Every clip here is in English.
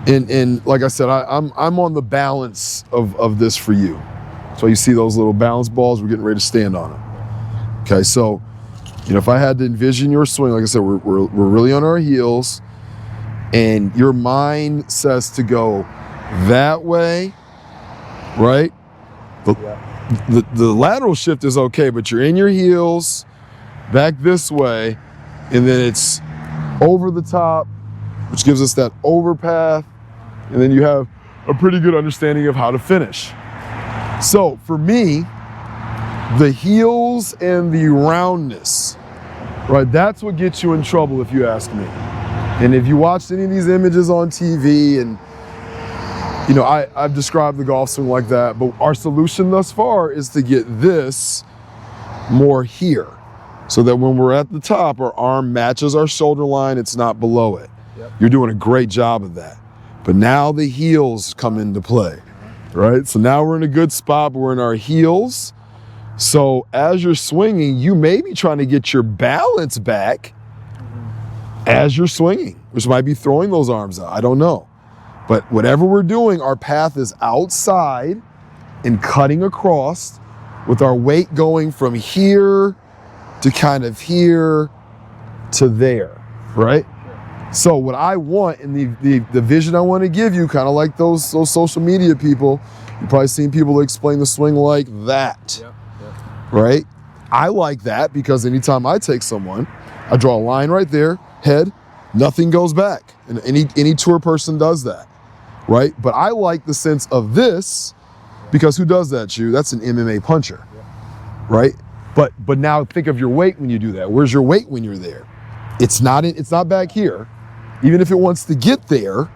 And like I said, I'm on the balance of this for you. So you see those little balance balls, we're getting ready to stand on them. Okay, so if I had to envision your swing, like I said, we're really on our heels, and your mind says to go that way, right? The lateral shift is okay, but you're in your heels, back this way, and then it's over the top, which gives us that overpath, and then you have a pretty good understanding of how to finish. So for me, the heels and the roundness, right, that's what gets you in trouble if you ask me. And if you watched any of these images on TV, and I've described the golf swing like that, but our solution thus far is to get this more here, so that when we're at the top, our arm matches our shoulder line, it's not below it. Yep. You're doing a great job of that. But now the heels come into play, right? So now we're in a good spot, but we're in our heels. So as you're swinging, you may be trying to get your balance back as you're swinging, which might be throwing those arms out. I don't know. But whatever we're doing, our path is outside and cutting across with our weight going from here to kind of here to there, right? So what I want, and the vision I want to give you, kind of like those social media people, you've probably seen people explain the swing like that, right? I like that because anytime I take someone, I draw a line right there, head, nothing goes back. And any tour person does that, right? But I like the sense of this because who does that, Chu? That's an MMA puncher, right? But now think of your weight when you do that. Where's your weight when you're there? It's not back here. Even if it wants to get there,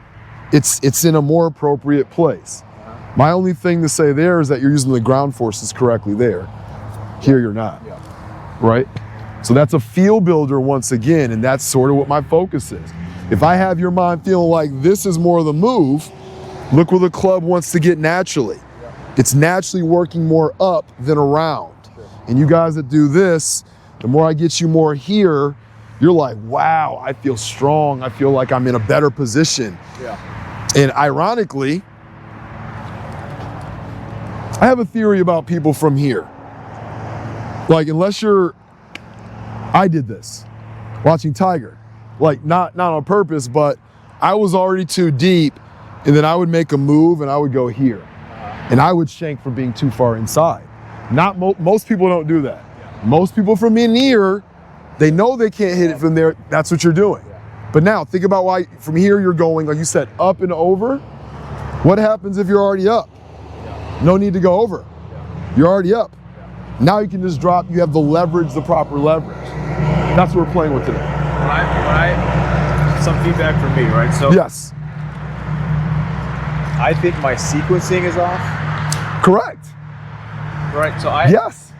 it's in a more appropriate place. My only thing to say there is that you're using the ground forces correctly there. Here you're not, right? So that's a feel builder once again, and that's sort of what my focus is. If I have your mind feeling like this is more the move, look where the club wants to get naturally. It's naturally working more up than around. And you guys that do this, the more I get you more here, you're like, wow, I feel strong. I feel like I'm in a better position. Yeah. And ironically, I have a theory about people from here. Like, I did this, watching Tiger. Like, not on purpose, but I was already too deep, and then I would make a move and I would go here. And I would shank from being too far inside. Most people don't do that. Most people from in here, they know they can't hit it from there. That's what you're doing. But now think about why from here you're going, like you said, up and over. What happens if you're already up? No need to go over. You're already up. Now you can just drop. You have the leverage, the proper leverage. That's what we're playing with today. Some feedback from me, right? So yes. I think my sequencing is off. Correct. Right. So yes.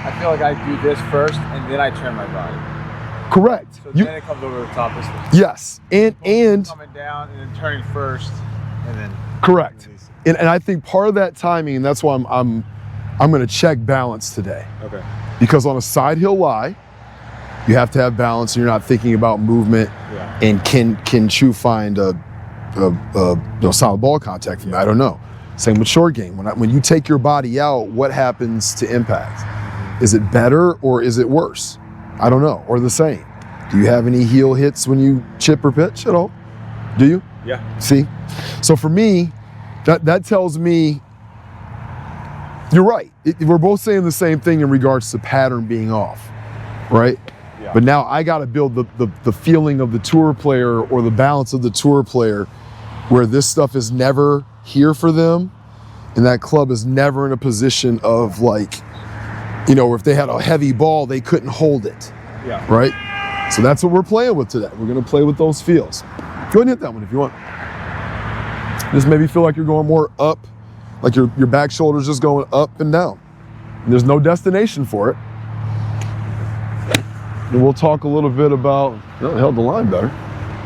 I feel like I do this first and then I turn my body. Correct. So then it comes over the top this way. Yes. And coming down and then turning first and then correct. And I think part of that timing, and that's why I'm going to check balance today. Okay. Because on a side hill lie, you have to have balance and you're not thinking about movement. Yeah. And can Chu find a solid ball contact from that? I don't know. Same with short game. When you take your body out, what happens to impact? Is it better or is it worse? I don't know. Or the same. Do you have any heel hits when you chip or pitch at all? Do you? Yeah. See? So for me, that tells me you're right. We're both saying the same thing in regards to pattern being off, right? Yeah. But now I got to build the feeling of the tour player or the balance of the tour player where this stuff is never here for them and that club is never in a position of like, if they had a heavy ball, they couldn't hold it, right? So that's what we're playing with today. We're going to play with those feels. Go ahead and hit that one if you want. Just maybe feel like you're going more up, like your back shoulder's just going up and down. And there's no destination for it. And we'll talk a little bit about, held the line better.